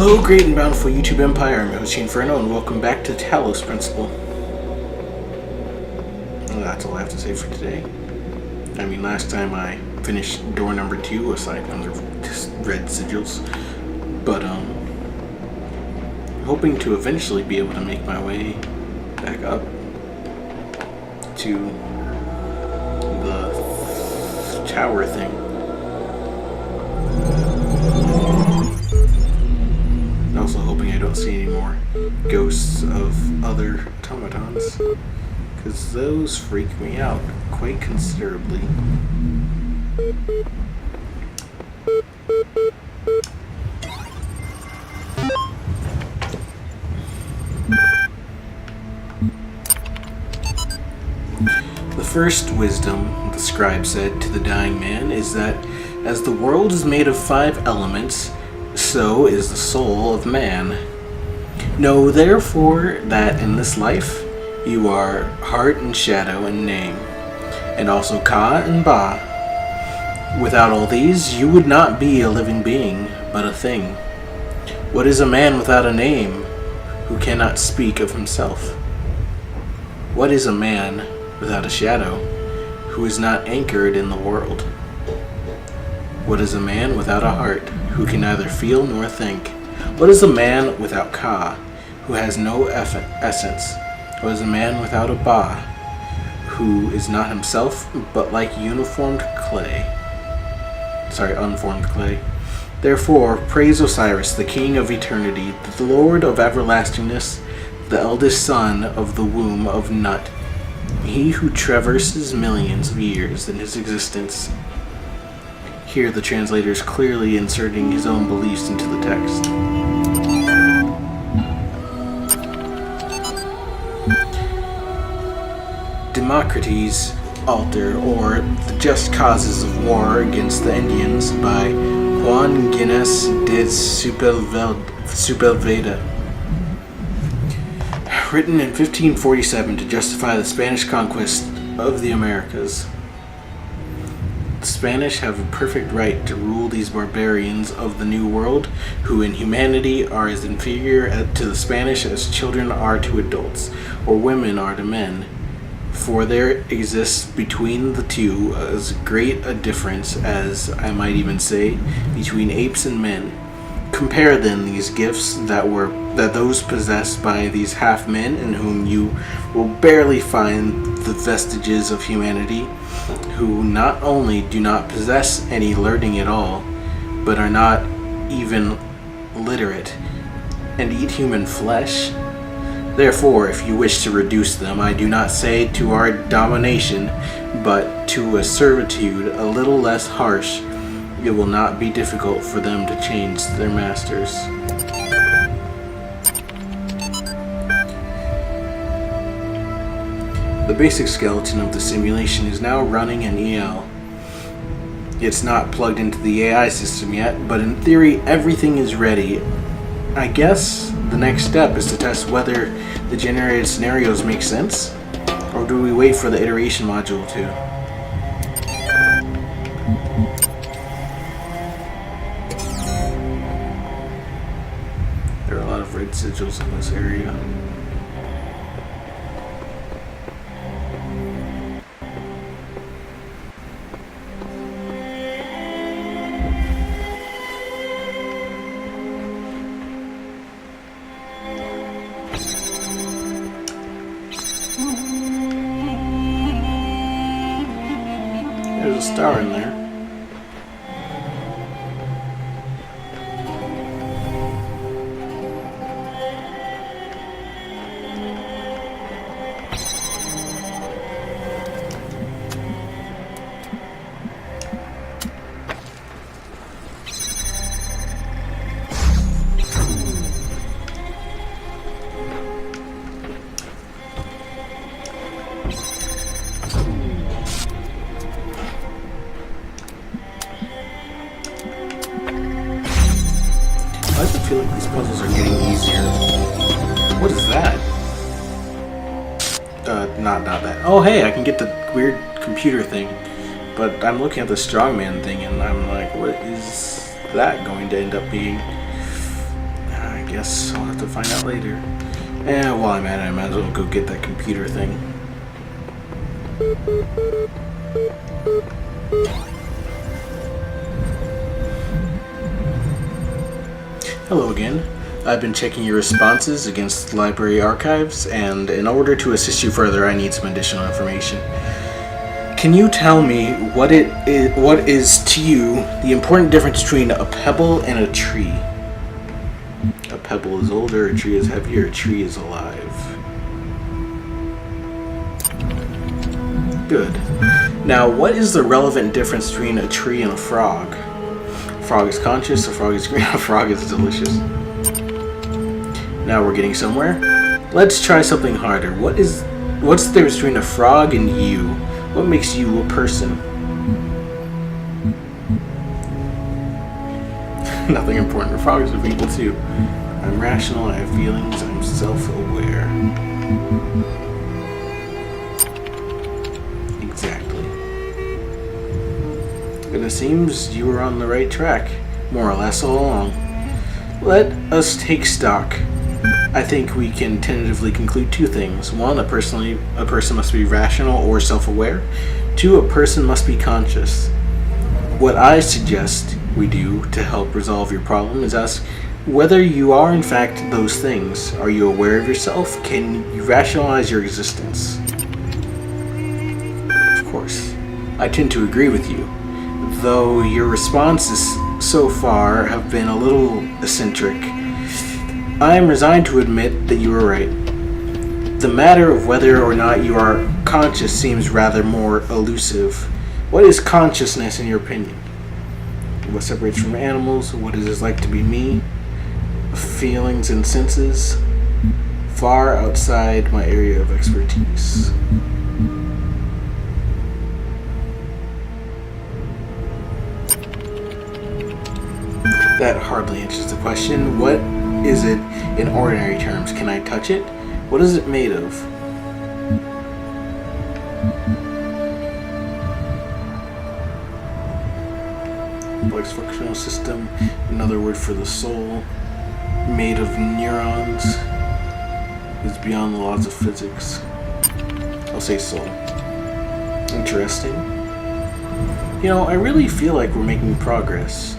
Hello, great and bountiful YouTube Empire. I'm your host, Chiin Ferno, and welcome back to Talos Principle. And that's all I have to say for today. I mean, last time I finished door number 2, aside from the red sigils. But, hoping to eventually be able to make my way back up to the tower thing. Also hoping I don't see any more ghosts of other automatons, because those freak me out quite considerably. The first wisdom, the scribe said to the dying man, is that as the world is made of 5 elements, so is the soul of man. Know therefore that in this life you are heart and shadow and name, and also Ka and Ba. Without all these you would not be a living being, but a thing. What is a man without a name, who cannot speak of himself? What is a man without a shadow, who is not anchored in the world? What is a man without a heart, who can neither feel nor think? What is a man without Ka, who has no essence? What is a man without a Ba, who is not himself, but like unformed clay? Therefore, praise Osiris, the king of eternity, the lord of everlastingness, the eldest son of the womb of Nut, he who traverses millions of years in his existence. Here the translator is clearly inserting his own beliefs into the text. Democritus' Altar, or The Just Causes of War Against the Indians, by Juan Gines de Sepulveda. Written in 1547 to justify the Spanish conquest of the Americas. The Spanish have a perfect right to rule these barbarians of the New World, who in humanity are as inferior to the Spanish as children are to adults, or women are to men. For there exists between the two as great a difference as, I might even say, between apes and men. Compare then these gifts that those possessed by these half men, in whom you will barely find the vestiges of humanity, who not only do not possess any learning at all, but are not even literate, and eat human flesh. Therefore, if you wish to reduce them, I do not say to our domination, but to a servitude a little less harsh, it will not be difficult for them to change their masters. The basic skeleton of the simulation is now running in EL. It's not plugged into the AI system yet, but in theory everything is ready. I guess the next step is to test whether the generated scenarios make sense, or do we wait for the iteration module to? There are a lot of red sigils in this area. There's a star in there. I feel like these puzzles are getting easier. What is that? Not that. Oh, hey, I can get the weird computer thing. But I'm looking at the strongman thing, and I'm like, what is that going to end up being? guess I'll have to find out later. And while I'm at it, I might as well go get that computer thing. Hello again. I've been checking your responses against library archives, and in order to assist you further, I need some additional information. Can you tell me what is to you the important difference between a pebble and a tree? A pebble is older, a tree is heavier, a tree is alive. Good. Now, what is the relevant difference between a tree and a frog? A frog is conscious, a frog is green, a frog is delicious. Now we're getting somewhere. Let's try something harder. What's the difference between a frog and you? What makes you a person? Nothing important. Frogs are people too. I'm rational, I have feelings, I'm self-aware. Exactly. And it seems you were on the right track, more or less all along. Let us take stock. I think we can tentatively conclude two things. One, a person must be rational or self-aware. Two, a person must be conscious. What I suggest we do to help resolve your problem is ask whether you are in fact those things. Are you aware of yourself? Can you rationalize your existence? Of course. I tend to agree with you, though your responses so far have been a little eccentric. I am resigned to admit that you are right. The matter of whether or not you are conscious seems rather more elusive. What is consciousness in your opinion? What separates from animals? What is it like to be me? Feelings and senses? Far outside my area of expertise. That hardly answers the question. What is it in ordinary terms? Can I touch it? What is it made of? Complex functional system, another word for the soul, made of neurons, is beyond the laws of physics. I'll say soul. Interesting. You know, I really feel like we're making progress.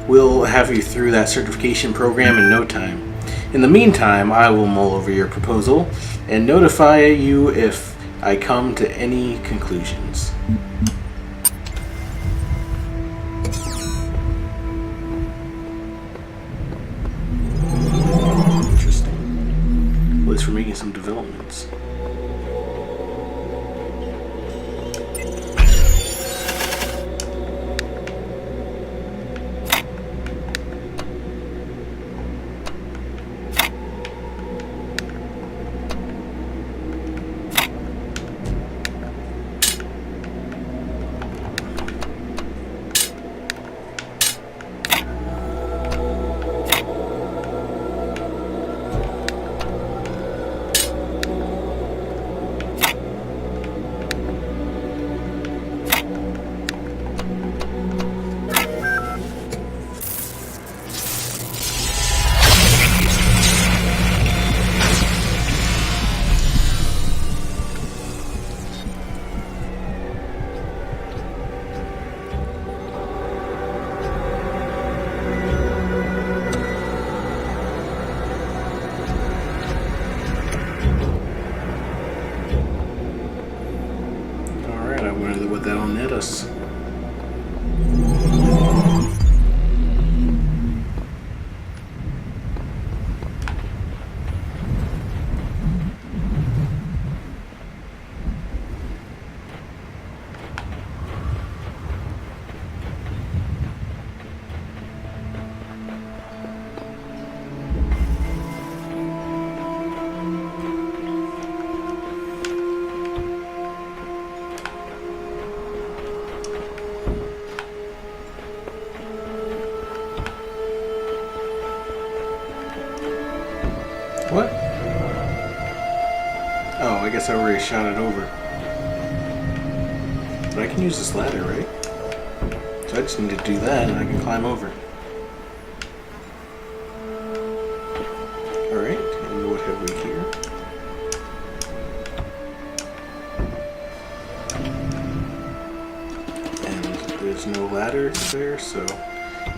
We'll have you through that certification program in no time. In the meantime, I will mull over your proposal and notify you if I come to any conclusions. Interesting. At least we're making some developments. That'll net us. What? Oh, I guess I already shot it over. But I can use this ladder, right? So I just need to do that and I can climb over. there's no ladder there, so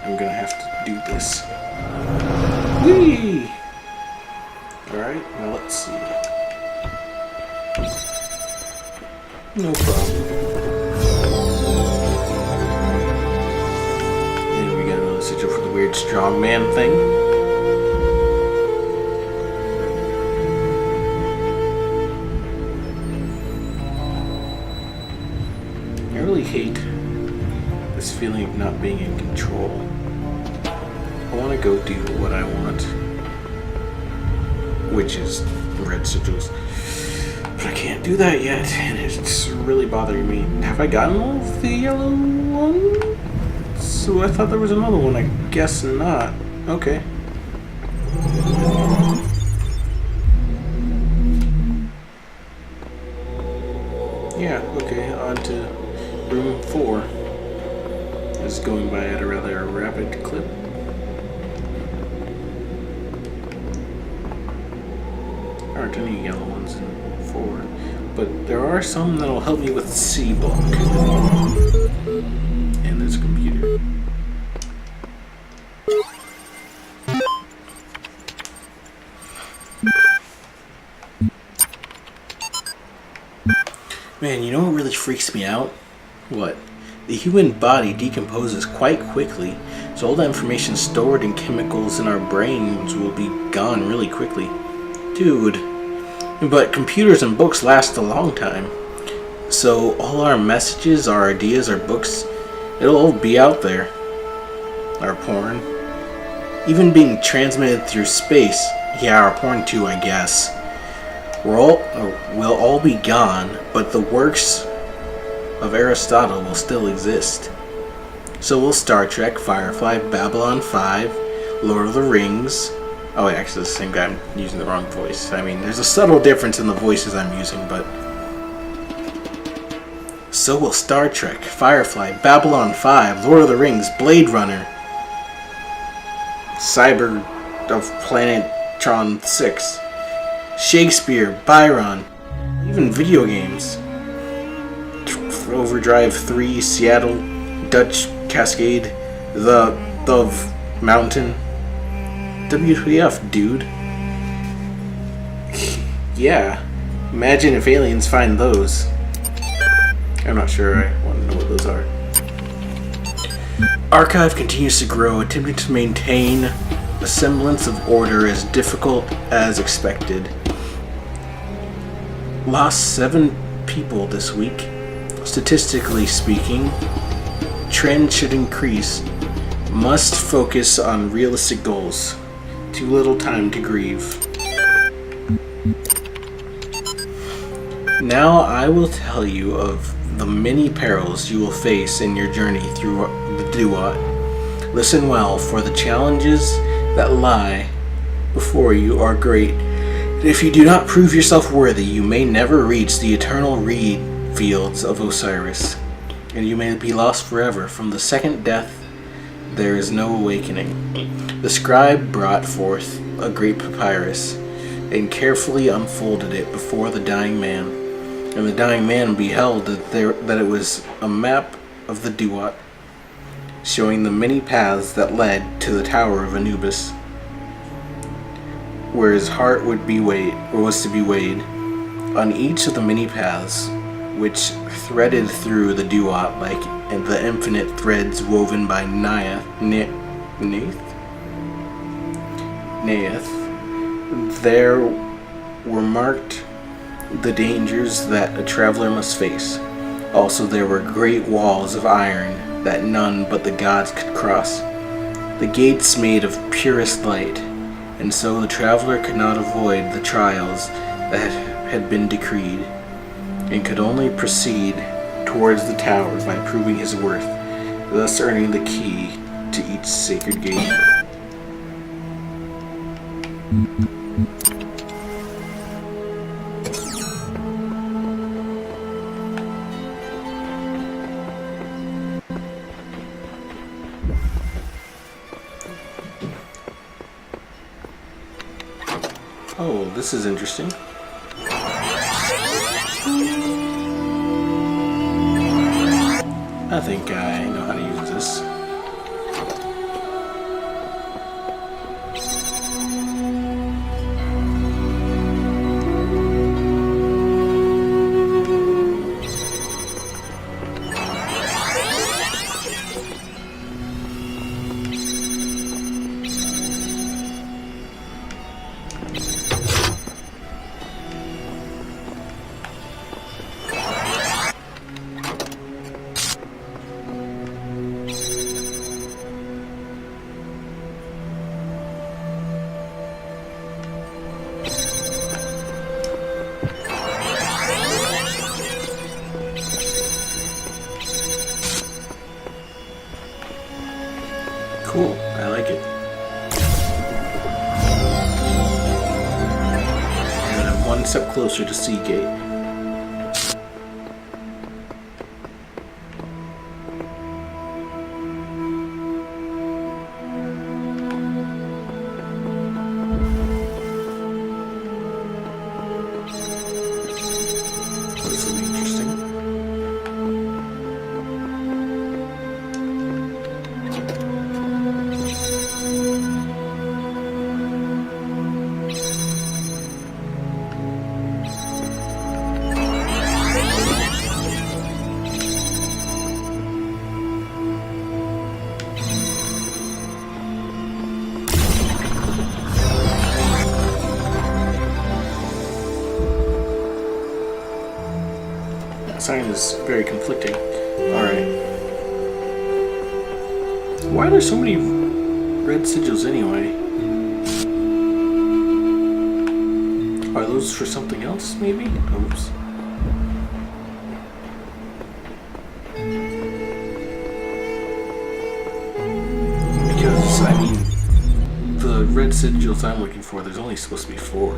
I'm gonna have to do this. Whee! Alright, now let's see. No problem. And we got another sigil for the weird strongman thing. I really hate this feeling of not being in control. I want to go do what I want, which is red sigils. But I can't do that yet, and it's really bothering me. Have I gotten all of the yellow ones? So I thought there was another one. I guess not. Okay. Yeah, okay, on to room 4. This is going by at a rather rapid clip. There aren't any yellow ones in 4, but there are some that'll help me with C block. And there's a computer. Man, you know what really freaks me out? What? The human body decomposes quite quickly, so all the information stored in chemicals in our brains will be gone really quickly. Dude. But computers and books last a long time. So all our messages, our ideas, our books, it'll all be out there. Our porn. Even being transmitted through space. Yeah, our porn too, I guess. We'll all be gone, but the works of Aristotle will still exist. So will Star Trek, Firefly, Babylon 5, Lord of the Rings. Oh, wait, actually, it's the same guy. I'm using the wrong voice. I mean, there's a subtle difference in the voices I'm using, but... So will Star Trek, Firefly, Babylon 5, Lord of the Rings, Blade Runner, Cyber of Planetron 6, Shakespeare, Byron, even video games. Overdrive 3, Seattle, Dutch Cascade, the Mountain. WTF, dude? Yeah. Imagine if aliens find those. I'm not sure I want to know what those are. Archive continues to grow, attempting to maintain a semblance of order as difficult as expected. Lost 7 people this week. Statistically speaking, trend should increase. Must focus on realistic goals. Too little time to grieve. Now I will tell you of the many perils you will face in your journey through the Duat. Listen well, for the challenges that lie before you are great. If you do not prove yourself worthy, you may never reach the eternal reed fields of Osiris, and you may be lost forever. From the second death there is no awakening. The scribe brought forth a great papyrus and carefully unfolded it before the dying man, and the dying man beheld that it was a map of the Duat, showing the many paths that led to the tower of Anubis, where his heart would be weighed, or was to be weighed. On each of the many paths, which threaded through the Duat like the infinite threads woven by Neith, there were marked the dangers that a traveler must face. Also there were great walls of iron that none but the gods could cross, the gates made of purest light, and so the traveler could not avoid the trials that had been decreed, and could only proceed towards the tower by proving his worth, thus earning the key to each sacred gate. Oh, this is interesting. I think I know how Cool. I like it. And I'm one step closer to Seagate. This will be interesting. Sign is very conflicting. Alright. Why are there so many red sigils anyway? Are those for something else, maybe? Oops. Because, I mean, the red sigils I'm looking for, there's only supposed to be 4.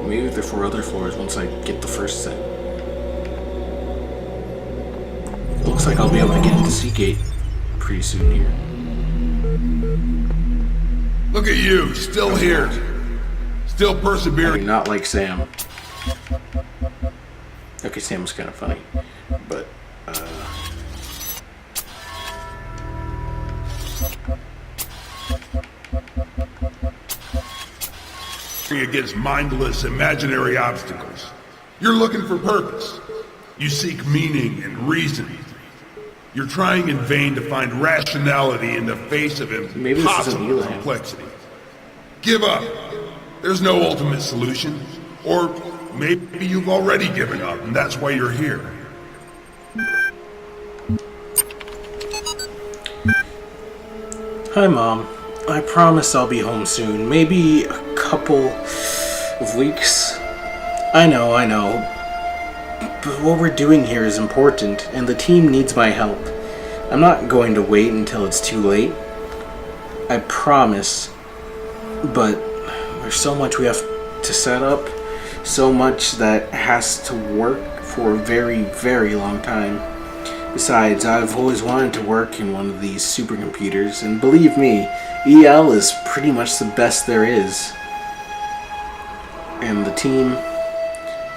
Maybe they're for other floors once I get the first set. Looks like I'll be able to get into Seagate pretty soon here. Look at you, still here. Still I persevering. mean, not like Sam. Okay, Sam was kind of funny, but against mindless, imaginary obstacles. You're looking for purpose. You seek meaning and reason. You're trying in vain to find rationality in the face of impossible complexity. Give up. There's no ultimate solution. Or maybe you've already given up, and that's why you're here. Hi, Mom. I promise I'll be home soon. Maybe a couple of weeks. I know. But what we're doing here is important, and the team needs my help. I'm not going to wait until it's too late. I promise. But there's so much we have to set up, so much that has to work for a very, very long time. Besides, I've always wanted to work in one of these supercomputers, and believe me, EL is pretty much the best there is. And the team...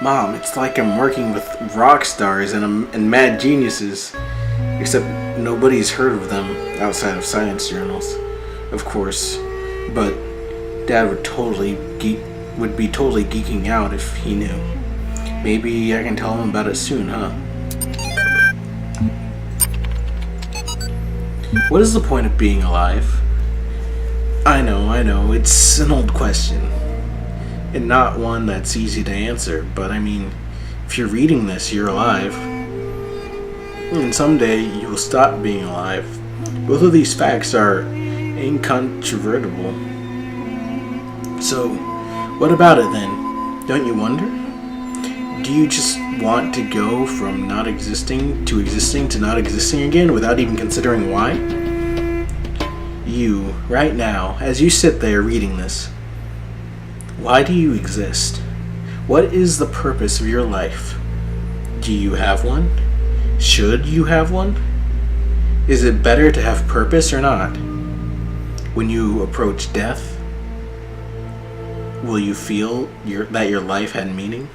Mom, it's like I'm working with rock stars and mad geniuses. Except nobody's heard of them outside of science journals, of course. But Dad would be totally geeking out if he knew. Maybe I can tell him about it soon, huh? What is the point of being alive? I know, it's an old question. And not one that's easy to answer, but I mean, if you're reading this, you're alive. And someday you will stop being alive. Both of these facts are incontrovertible. So, what about it then? Don't you wonder? Do you just want to go from not existing to not existing again without even considering why? You, right now, as you sit there reading this, why do you exist? What is the purpose of your life? Do you have one? Should you have one? Is it better to have purpose or not? When you approach death, will you feel that your life had meaning?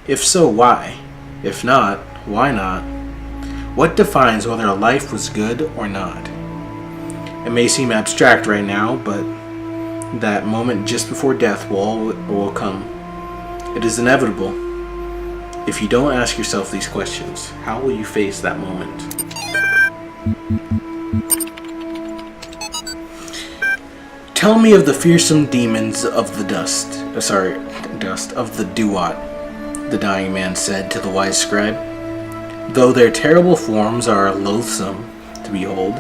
If so, why? If not, why not? What defines whether a life was good or not? It may seem abstract right now, but that moment just before death will come. It is inevitable. If you don't ask yourself these questions, how will you face that moment? Tell me of the fearsome demons of the dust of the Duat, the dying man said to the wise scribe. Though their terrible forms are loathsome to behold,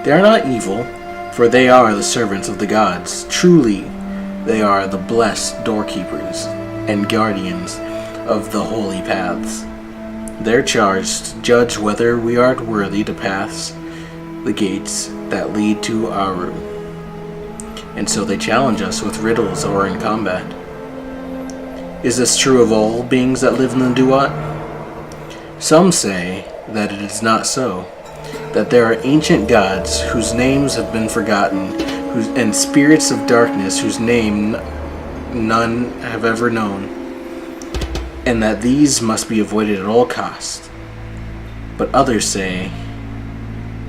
they are not evil, for they are the servants of the gods. Truly, they are the blessed doorkeepers and guardians of the holy paths. Their charge to judge whether we are worthy to pass the gates that lead to Aru. And so they challenge us with riddles or in combat. Is this true of all beings that live in the Duat? Some say that it is not so, that there are ancient gods whose names have been forgotten, and spirits of darkness whose name none have ever known, and that these must be avoided at all costs. But others say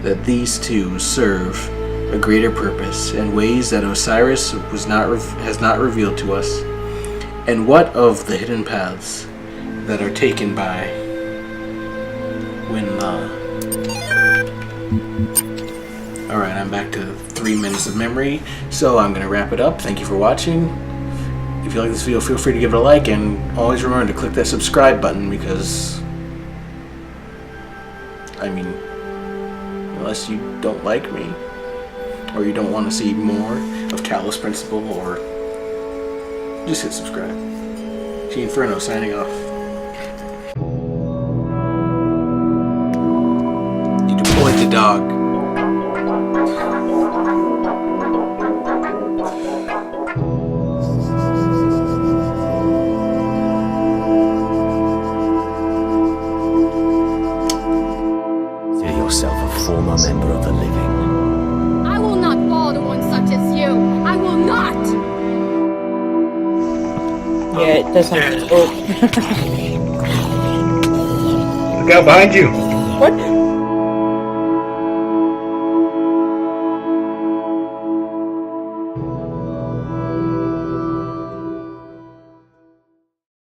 that these two serve a greater purpose in ways that Osiris has not revealed to us. And what of the hidden paths that are taken by when Alright, I'm back to 3 minutes of memory, so I'm going to wrap it up. Thank you for watching. If you like this video, feel free to give it a like, and always remember to click that subscribe button, because, I mean, unless you don't like me, or you don't want to see more of Talos Principle, or just hit subscribe. Chiin Ferno signing off. You deployed the dog. Consider yourself a former member of the living. I will not fall to one such as you. I will not! Yeah, it doesn't. Oh. Look out behind you! What?